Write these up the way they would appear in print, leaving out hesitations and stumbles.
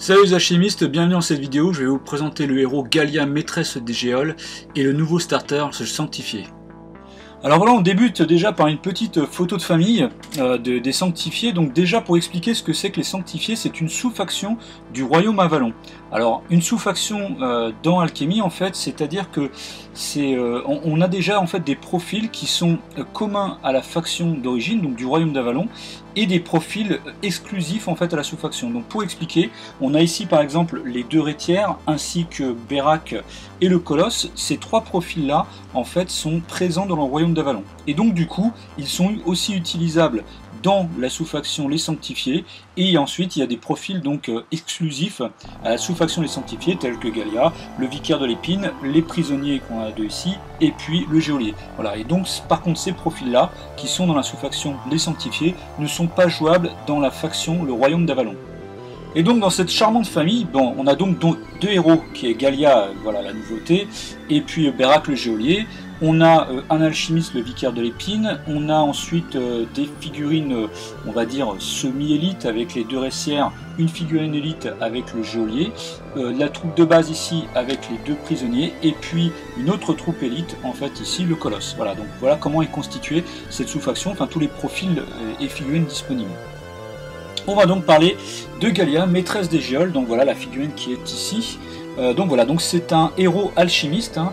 Salut les alchimistes, bienvenue dans cette vidéo. Je vais vous présenter le héros Gallia, maîtresse des géoles, et le nouveau starter, le sanctifié. Alors voilà, on débute déjà par une petite photo de famille des sanctifiés. Donc déjà, pour expliquer ce que c'est que les sanctifiés, c'est une sous-faction du royaume Avalon. Alors une sous-faction dans Alchemy, en fait, c'est-à-dire que on a déjà en fait des profils qui sont communs à la faction d'origine, donc du royaume d'Avalon, et des profils exclusifs en fait à la sous-faction. Donc pour expliquer, on a ici par exemple les deux Rétières ainsi que Berak et le Colosse. Ces trois profils là en fait sont présents dans le royaume d'Avalon. Et donc du coup, ils sont aussi utilisables dans la sous-faction les sanctifiés, et ensuite il y a des profils donc exclusifs à la sous-faction les sanctifiés tels que Gallia, le vicaire de l'épine, les prisonniers qu'on a deux ici, et puis le geôlier. Voilà, et donc par contre ces profils là qui sont dans la sous-faction les sanctifiés ne sont pas jouables dans la faction le royaume d'Avalon. Et donc dans cette charmante famille, bon, on a donc deux héros qui est Gallia, voilà la nouveauté, et puis Berak le geôlier. On a un alchimiste, le vicaire de l'épine. On a ensuite des figurines, on va dire, semi-élite avec les deux Rétières, une figurine élite avec le geôlier, la troupe de base ici avec les deux prisonniers, et puis une autre troupe élite, en fait ici le Colosse. Voilà, donc voilà comment est constituée cette sous-faction, enfin tous les profils et figurines disponibles. On va donc parler de Gallia, maîtresse des géoles, donc voilà la figurine qui est ici. Donc voilà, donc c'est un héros alchimiste, hein.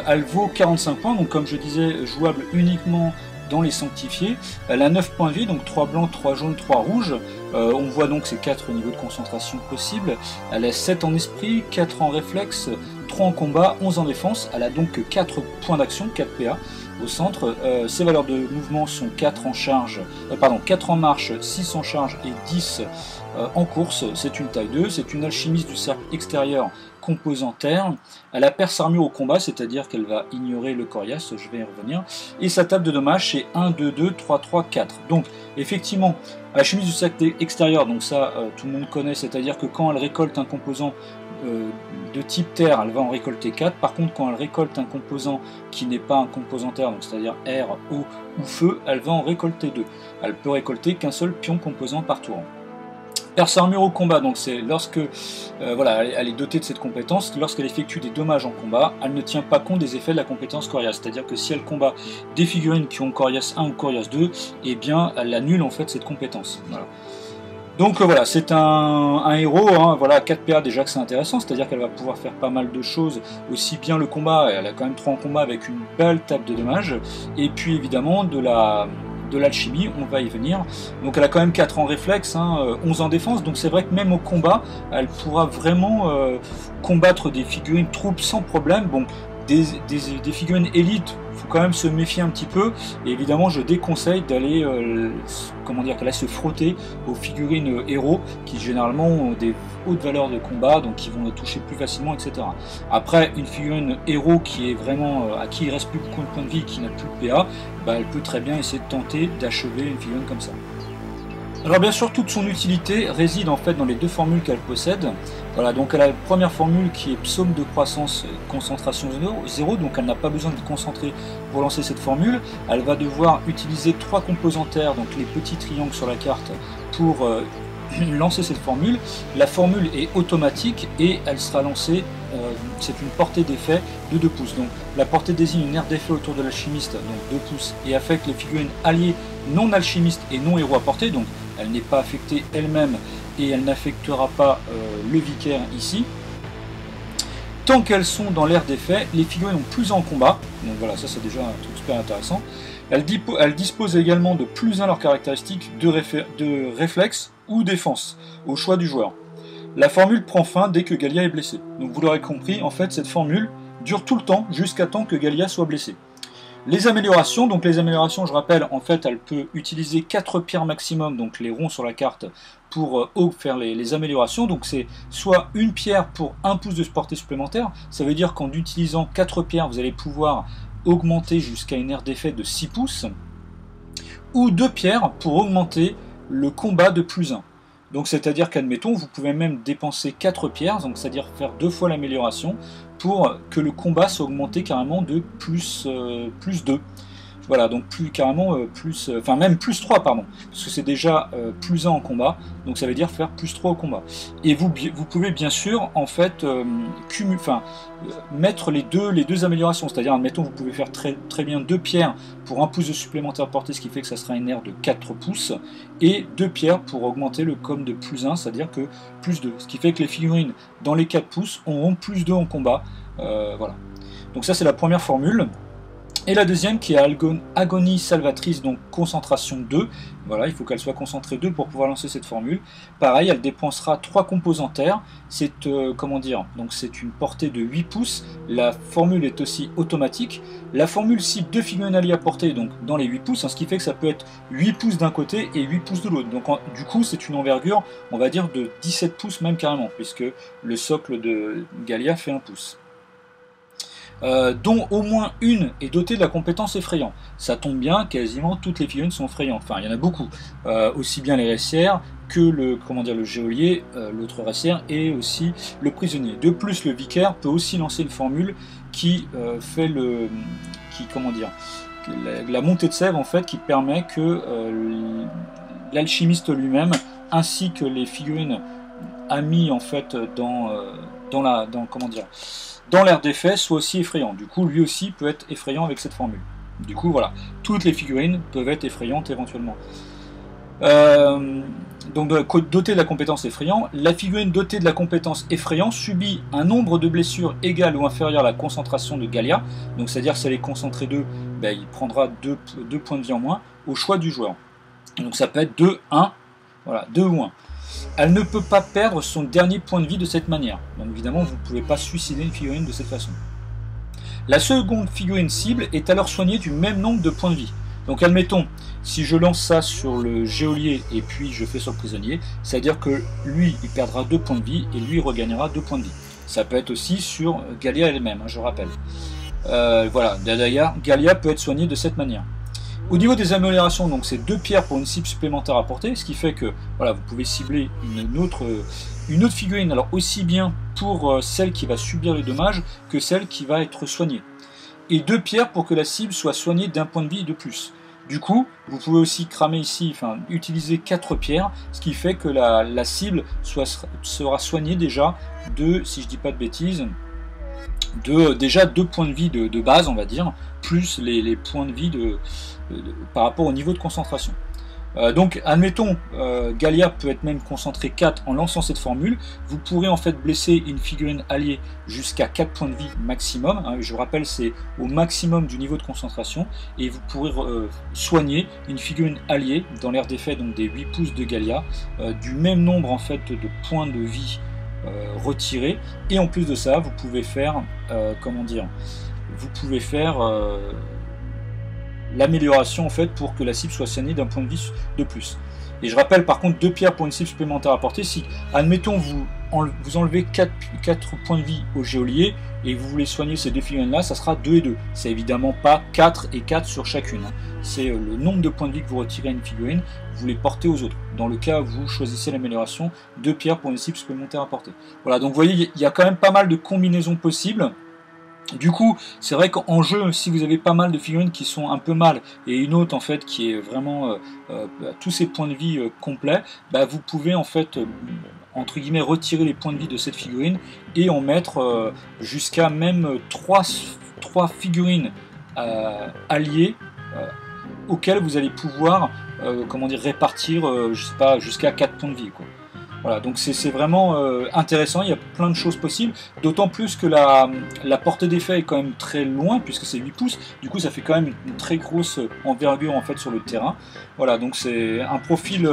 Elle vaut 45 points, donc comme je disais, jouable uniquement dans les sanctifiés. Elle a 9 points de vie, donc 3 blancs, 3 jaunes, 3 rouges. On voit donc ces 4 niveaux de concentration possibles. Elle a 7 en esprit, 4 en réflexe, 3 en combat, 11 en défense. Elle a donc 4 points d'action, 4 PA au centre. Ses valeurs de mouvement sont 4 en charge, 4 en marche, 6 en charge et 10 en course. C'est une taille 2, c'est une alchimiste du cercle extérieur composant terre. Elle a perce armure au combat, c'est-à-dire qu'elle va ignorer le coriace, je vais y revenir. Et sa table de dommages c'est 1, 2, 2, 3, 3, 4. Donc effectivement, alchimiste du cercle extérieur, donc ça tout le monde connaît, c'est-à-dire que quand elle récolte un composant de type terre, elle va en récolter 4. Par contre, quand elle récolte un composant qui n'est pas un composant terre, donc c'est-à-dire air, eau ou feu, elle va en récolter 2. Elle peut récolter qu'un seul pion composant par tour. Perce armure au combat, donc c'est lorsque voilà, elle est dotée de cette compétence, lorsqu'elle effectue des dommages en combat, elle ne tient pas compte des effets de la compétence coriace, c'est-à-dire que si elle combat des figurines qui ont coriace 1 ou coriace 2, eh bien elle annule en fait cette compétence. Voilà. Donc voilà, c'est un héros, hein, voilà, 4 PA déjà que c'est intéressant, c'est-à-dire qu'elle va pouvoir faire pas mal de choses, aussi bien le combat, elle a quand même 3 en combat avec une belle table de dommages, et puis évidemment de l'alchimie, on va y venir. Donc elle a quand même 4 en réflexe, hein, 11 en défense, donc c'est vrai que même au combat, elle pourra vraiment combattre des figurines troupes sans problème. Bon, des figurines élites, il faut quand même se méfier un petit peu, et évidemment je déconseille d'aller se frotter aux figurines héros qui généralement ont des hautes valeurs de combat, donc qui vont toucher plus facilement, etc. Après, une figurine héros qui est vraiment à qui il reste plus beaucoup de points de vie, qui n'a plus de PA, bah, elle peut très bien essayer de tenter d'achever une figurine comme ça. Alors bien sûr, toute son utilité réside en fait dans les deux formules qu'elle possède. Voilà, donc elle a la première formule qui est psaume de croissance, concentration 0, donc elle n'a pas besoin de concentrer pour lancer cette formule. Elle va devoir utiliser 3 composants terre, donc les petits triangles sur la carte, pour lancer cette formule. La formule est automatique et elle sera lancée, c'est une portée d'effet de 2 pouces. Donc la portée désigne une aire d'effet autour de l'alchimiste, donc 2 pouces, et affecte les figurines alliées non alchimistes et non héros à portée, donc elle n'est pas affectée elle-même et elle n'affectera pas le vicaire ici. Tant qu'elles sont dans l'aire d'effet, les figurines ont plus en combat, donc voilà, ça c'est déjà un truc super intéressant. Elles disposent également de plus 1 leurs caractéristiques de réflexe ou défense, au choix du joueur. La formule prend fin dès que Gallia est blessée. Donc vous l'aurez compris, en fait cette formule dure tout le temps jusqu'à temps que Gallia soit blessée. Les améliorations, donc les améliorations, je rappelle, en fait, elle peut utiliser 4 pierres maximum, donc les ronds sur la carte, pour faire les améliorations. Donc c'est soit une pierre pour 1 pouce de portée supplémentaire, ça veut dire qu'en utilisant 4 pierres, vous allez pouvoir augmenter jusqu'à une aire d'effet de 6 pouces, ou 2 pierres pour augmenter le combat de plus 1. Donc c'est-à-dire qu'admettons, vous pouvez même dépenser 4 pierres, donc c'est-à-dire faire 2 fois l'amélioration, pour que le combat soit augmenté carrément de plus 2. Voilà, donc plus carrément enfin même plus 3, pardon, parce que c'est déjà plus 1 en combat, donc ça veut dire faire plus 3 au combat. Et vous pouvez bien sûr en fait mettre les deux améliorations, c'est-à-dire admettons vous pouvez faire très bien 2 pierres pour 1 pouce de supplémentaire portée, ce qui fait que ça sera une aire de 4 pouces, et 2 pierres pour augmenter le com de plus 1, c'est-à-dire que plus 2, ce qui fait que les figurines dans les 4 pouces auront plus 2 en combat, voilà. Donc ça c'est la première formule. Et la deuxième qui est Agonie Salvatrice, donc concentration 2. Voilà, il faut qu'elle soit concentrée 2 pour pouvoir lancer cette formule. Pareil, elle dépensera 3 composants-terres. C'est comment dire, donc c'est une portée de 8 pouces. La formule est aussi automatique. La formule cible 2 figurines alliées à portée, donc dans les 8 pouces, hein, ce qui fait que ça peut être 8 pouces d'un côté et 8 pouces de l'autre. Donc du coup, c'est une envergure, on va dire, de 17 pouces même carrément, puisque le socle de Gallia fait 1 pouce. Dont au moins une est dotée de la compétence effrayant. Ça tombe bien, quasiment toutes les figurines sont effrayantes. Enfin, il y en a beaucoup. Aussi bien les récières que le geôlier, l'autre récière, et aussi le prisonnier. De plus, le vicaire peut aussi lancer une formule qui fait la montée de sève en fait, qui permet que l'alchimiste lui-même, ainsi que les figurines amies en fait dans l'air d'effet, soit aussi effrayant. Du coup, lui aussi peut être effrayant avec cette formule. Du coup, voilà, toutes les figurines peuvent être effrayantes éventuellement. Donc, dotée de la compétence effrayant, la figurine dotée de la compétence effrayant subit un nombre de blessures égal ou inférieur à la concentration de Gallia. Donc, c'est-à-dire si elle est concentrée 2, ben, il prendra 2 points de vie en moins au choix du joueur. Donc, ça peut être 2, 1, voilà, 2 ou 1. Elle ne peut pas perdre son dernier point de vie de cette manière. Donc évidemment, vous ne pouvez pas suicider une figurine de cette façon. La seconde figurine cible est alors soignée du même nombre de points de vie. Donc admettons, si je lance ça sur le geôlier et puis je fais sur le prisonnier, c'est-à-dire que lui, il perdra 2 points de vie et lui, il regagnera 2 points de vie. Ça peut être aussi sur Gallia elle-même, hein, je rappelle. Voilà, d'ailleurs, Gallia peut être soignée de cette manière. Au niveau des améliorations, donc c'est 2 pierres pour une cible supplémentaire à portée, ce qui fait que voilà, vous pouvez cibler une autre figurine, alors aussi bien pour celle qui va subir les dommages que celle qui va être soignée. Et 2 pierres pour que la cible soit soignée d'1 point de vie de plus. Du coup, vous pouvez aussi cramer ici, enfin utiliser 4 pierres, ce qui fait que la cible sera soignée déjà de, si je dis pas de bêtises, déjà 2 points de vie de base, on va dire, plus les points de vie par rapport au niveau de concentration. Donc, admettons, Gallia peut être même concentré 4 en lançant cette formule. Vous pourrez en fait blesser une figurine alliée jusqu'à 4 points de vie maximum. Hein, je vous rappelle, c'est au maximum du niveau de concentration. Et vous pourrez soigner une figurine alliée dans l'air d'effet, donc des 8 pouces de Gallia, du même nombre en fait de points de vie retirés. Et en plus de ça, vous pouvez faire, l'amélioration en fait pour que la cible soit soignée d'1 point de vie de plus. Et je rappelle par contre 2 pierres pour une cible supplémentaire à portée. Si, admettons, vous enlevez 4 points de vie au geôlier et vous voulez soigner ces 2 figurines là, ça sera 2 et 2. C'est évidemment pas 4 et 4 sur chacune. Hein. C'est le nombre de points de vie que vous retirez à une figurine, vous les portez aux autres. Dans le cas où vous choisissez l'amélioration, 2 pierres pour une cible supplémentaire à portée. Voilà, donc vous voyez, il y a quand même pas mal de combinaisons possibles. Du coup, c'est vrai qu'en jeu, si vous avez pas mal de figurines qui sont un peu mal, et une autre en fait qui est vraiment tous ses points de vie complets, bah, vous pouvez en fait entre guillemets retirer les points de vie de cette figurine et en mettre jusqu'à même 3 figurines alliées auxquelles vous allez pouvoir répartir je sais pas, jusqu'à 4 points de vie, quoi. Voilà, donc c'est vraiment intéressant, il y a plein de choses possibles, d'autant plus que la portée d'effet est quand même très loin, puisque c'est 8 pouces, du coup ça fait quand même une très grosse envergure en fait sur le terrain. Voilà, donc c'est un profil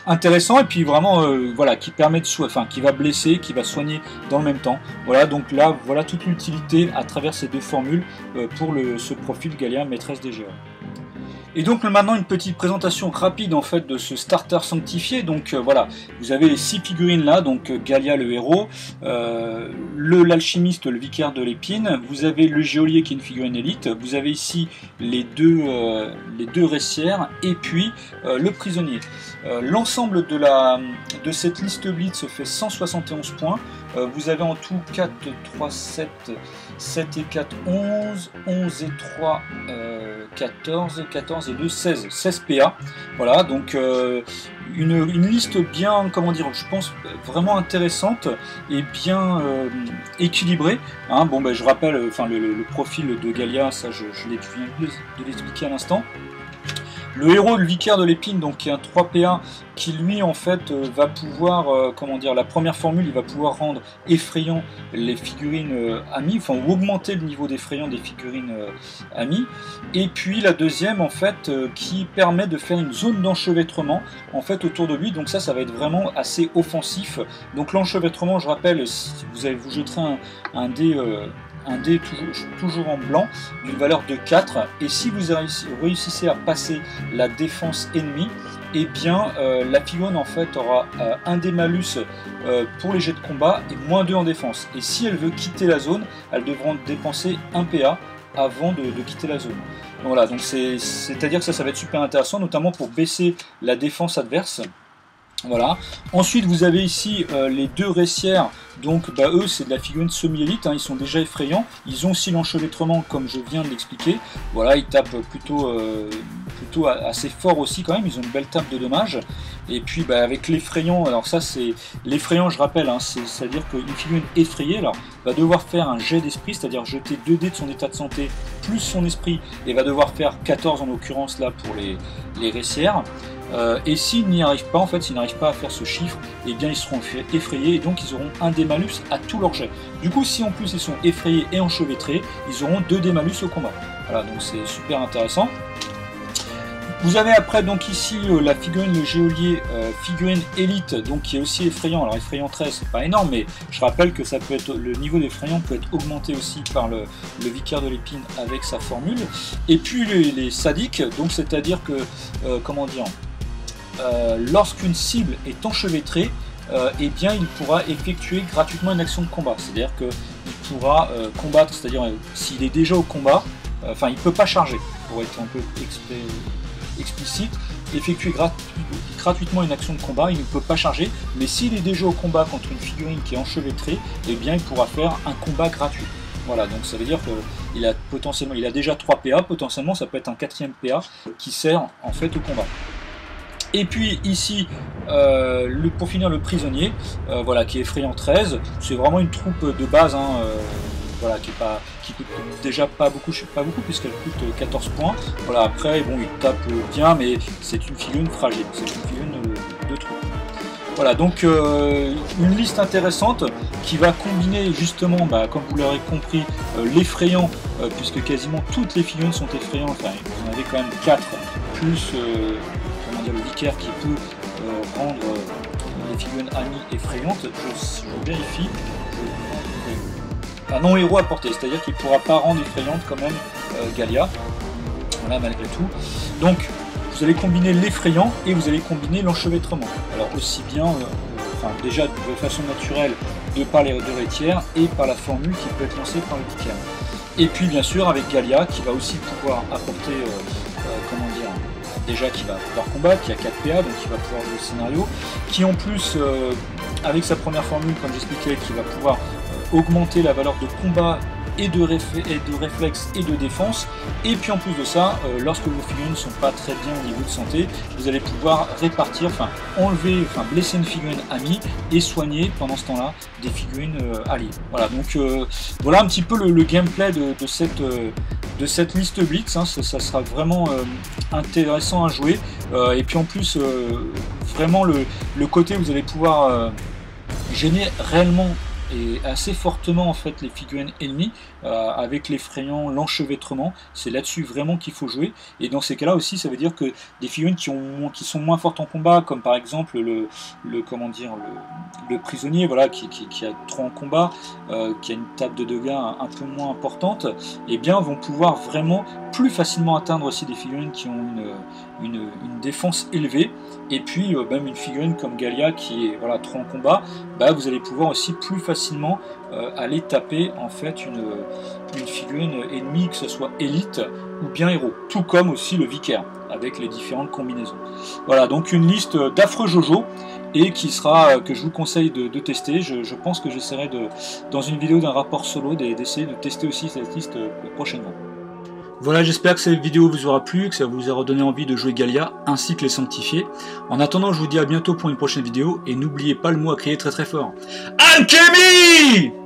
intéressant, et puis vraiment voilà, qui permet qui va blesser, qui va soigner dans le même temps. Voilà, donc là, voilà toute l'utilité à travers ces 2 formules pour ce profil Gallia maîtresse des géants. Et donc maintenant une petite présentation rapide en fait de ce starter sanctifié. Donc voilà, vous avez les 6 figurines là, donc Gallia le héros, l'alchimiste, le vicaire de l'épine, vous avez le geôlier qui est une figurine élite, vous avez ici les deux récières et puis le prisonnier. L'ensemble de cette liste blitz fait 171 points. Vous avez en tout 4, 3, 7, 7 et 4, 11, 11 et 3, 14, 14 et 2, 16, 16 PA. Voilà, donc une liste bien, comment dire, je pense vraiment intéressante et bien équilibrée. Hein. Bon, ben, je rappelle le profil de Gallia, ça je viens de l'expliquer à l'instant. Le héros, le vicaire de l'épine, donc qui est un 3PA, qui lui en fait va pouvoir, comment dire, la première formule, il va pouvoir rendre effrayant les figurines amies, enfin ou augmenter le niveau d'effrayant des figurines amies. Et puis la deuxième en fait qui permet de faire une zone d'enchevêtrement en fait autour de lui, donc ça va être vraiment assez offensif. Donc l'enchevêtrement, je rappelle, si vous jeterez un dé toujours en blanc d'une valeur de 4, et si vous réussissez à passer la défense ennemie, et bien la figurine en fait aura un des malus pour les jets de combat et moins 2 en défense, et si elle veut quitter la zone, elle devra dépenser 1 PA avant de quitter la zone. Donc voilà, donc c'est-à-dire que ça va être super intéressant, notamment pour baisser la défense adverse. Voilà. Ensuite, vous avez ici les deux récières. Donc, eux, c'est de la figurine semi-élite. Hein, ils sont déjà effrayants. Ils ont aussi l'enchevêtrement, comme je viens de l'expliquer. Voilà, ils tapent plutôt assez fort aussi quand même. Ils ont une belle tape de dommages. Et puis, avec l'effrayant, alors ça, c'est l'effrayant, je rappelle, hein, c'est-à-dire qu'une figurine effrayée, alors, va devoir faire un jet d'esprit, c'est-à-dire jeter 2 dés de son état de santé plus son esprit, et va devoir faire 14 en l'occurrence là pour les récières. Et s'ils n'y arrivent pas, en fait, s'ils n'arrivent pas à faire ce chiffre, eh bien ils seront effrayés et donc ils auront un dé malus à tous leurs jets. Du coup, si en plus ils sont effrayés et enchevêtrés, ils auront 2 dés malus au combat. Voilà, donc c'est super intéressant. Vous avez après donc ici la figurine, le geôlier, figurine élite, donc qui est aussi effrayant. Alors effrayant 13, c'est pas énorme, mais je rappelle que ça peut être, le niveau d'effrayant peut être augmenté aussi par le vicaire de l'épine avec sa formule. Et puis les sadiques, donc c'est-à-dire que, comment dire, lorsqu'une cible est enchevêtrée, eh bien il pourra effectuer gratuitement une action de combat. C'est-à-dire qu'il pourra combattre, c'est-à-dire s'il est déjà au combat, il ne peut pas charger, pour être un peu explicite, effectuer gratuitement une action de combat, il ne peut pas charger, mais s'il est déjà au combat contre une figurine qui est enchevêtrée, eh bien il pourra faire un combat gratuit. Voilà, donc ça veut dire qu'il a potentiellement, il a déjà 3 PA, potentiellement ça peut être un 4e PA qui sert en fait au combat. Et puis ici, pour finir, le prisonnier, voilà, qui est effrayant 13, c'est vraiment une troupe de base, hein, voilà, qui coûte déjà pas beaucoup puisqu'elle coûte 14 points. Voilà, après, bon, il tape bien, mais c'est une figurine fragile, c'est une figurine de troupe. Voilà, donc une liste intéressante qui va combiner justement, comme vous l'aurez compris, l'effrayant, puisque quasiment toutes les figurines sont effrayantes, enfin, vous en avez quand même 4, plus le vicaire qui peut rendre les figurines amies effrayantes. Je vérifie. Un non-héros à portée, c'est-à-dire qu'il ne pourra pas rendre effrayante quand même Gallia. Voilà, malgré tout. Donc, vous allez combiner l'effrayant et vous allez combiner l'enchevêtrement. Alors, aussi bien, déjà de façon naturelle, de par les deux rétières et par la formule qui peut être lancée par le vicaire. Et puis, bien sûr, avec Gallia qui va aussi pouvoir apporter, comment dire, déjà qui va pouvoir combattre, qui a 4 PA, donc qui va pouvoir jouer le scénario, qui en plus, avec sa première formule, comme j'expliquais, qui va pouvoir augmenter la valeur de combat et de réflexe et de défense. Et puis en plus de ça, lorsque vos figurines ne sont pas très bien au niveau de santé, vous allez pouvoir répartir, blesser une figurine amie et soigner pendant ce temps-là des figurines alliées. Voilà, donc voilà un petit peu le gameplay de cette liste Blitz, hein. Ça sera vraiment intéressant à jouer. Et puis en plus, vraiment le côté où vous allez pouvoir gêner réellement et assez fortement en fait les figurines ennemies avec l'effrayant, l'enchevêtrement, c'est là-dessus vraiment qu'il faut jouer. Et dans ces cas-là aussi, ça veut dire que des figurines qui sont moins fortes en combat, comme par exemple le prisonnier, voilà, qui a 3 en combat, qui a une table de dégâts un peu moins importante, et bien vont pouvoir vraiment plus facilement atteindre aussi des figurines qui ont une défense élevée. Et puis même une figurine comme Gallia qui est 3 en combat, vous allez pouvoir aussi plus facilement aller taper en fait une figurine ennemie, que ce soit élite ou bien héros, tout comme aussi le vicaire. avec les différentes combinaisons. Voilà, donc une liste d'affreux Jojo, et qui sera, que je vous conseille de tester. Je pense que j'essaierai dans une vidéo d'un rapport solo d'essayer de tester aussi cette liste prochainement. Voilà, j'espère que cette vidéo vous aura plu, que ça vous a redonné envie de jouer Gallia, ainsi que les sanctifiés. En attendant, je vous dis à bientôt pour une prochaine vidéo, et n'oubliez pas le mot à crier très très fort. Alchemy!